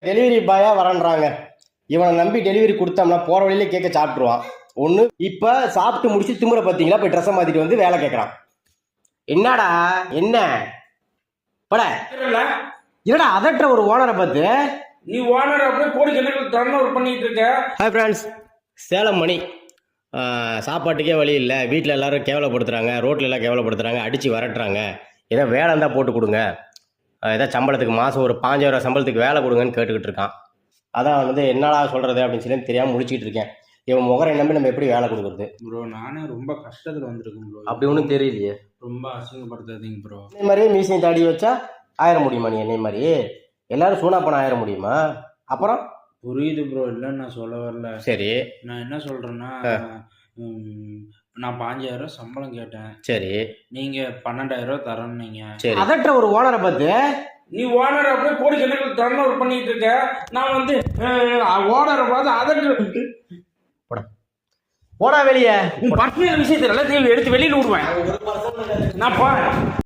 Delivery பாயா வரன்றாங்க. இவனை நம்பி delivery கொடுத்தோம்னா போற வழியில கேட்க சாப்பிட்டுருவான். ஒண்ணு இப்ப சாப்பிட்டு முடிச்சு திமுறை பார்த்தீங்களா, போய் ட்ரெஸ்ஸை மாத்திட்டு வந்து வேலை கேட்கறான். என்னடா என்ன பட இல்லடா அதற்ற ஒரு ஓனரை பார்த்து நீ ஓனர் அப்படியே கோடிக்கணக்கில் டர்ன் ஓவர் பண்ணிட்டு இருக்க. ஹாய் ஃப்ரெண்ட்ஸ், சேலம் மணி. சாப்பாட்டுக்கே வழி இல்லை, வீட்டில் எல்லாரும் கேவலப்படுத்துறாங்க, ரோட்ல எல்லாம் கேவலப்படுத்துறாங்க, அடிச்சு வரட்டுறாங்க. ஏதோ வேலை இருந்தால் போட்டு கொடுங்க, ஏதோ சம்பளத்துக்கு மாதம் ஒரு 5000 சம்பளத்துக்கு வேலை கொடுங்கன்னு கேட்டுக்கிட்டு இருக்கான். அதான் வந்து என்னடா சொல்றது அப்படின்னு சொல்லி தெரியாமல் முடிச்சுட்டு இருக்கேன். இவன் முகரை நம்பி நம்ம எப்படி வேலை கொடுக்குறது ப்ரோ? நானே ரொம்ப கஷ்டத்தில் வந்திருக்கேன் ப்ரோ. அப்படி ஒன்றும் தெரியலையே. ரொம்ப அசிங்கப்படுத்தாதீங்க ப்ரோ. இதே மாதிரியே மீசையும் தாடி வச்சா ஆயிர முடியுமா? நீ என்னை மாதிரி எல்லாரும் சூனா பண்ண ஆயிர முடியுமா? அப்புறம் புரியுது ப்ரோ, இல்லைன்னு நான் சொல்ல வரல. சரி, நான் என்ன சொல்றேன்னா, நான் 5000 சம்பளம் கேட்டேன். சரி, நீங்க 12000 தரேன்னீங்க. சரி. அதற்ற ஒரு ஓனரை பார்த்து நீ ஓனர் அப்படியே கோடிக்கணக்கில் டர்ன் ஓவர் பண்ணிட்டு இருக்க. நான் வந்து ஓனரை பார்த்து அதற்கு போடா வெளியே. பர்சனல் விஷயத்துல எடுத்து வெளியில விடுவேன். நான் போறேன்.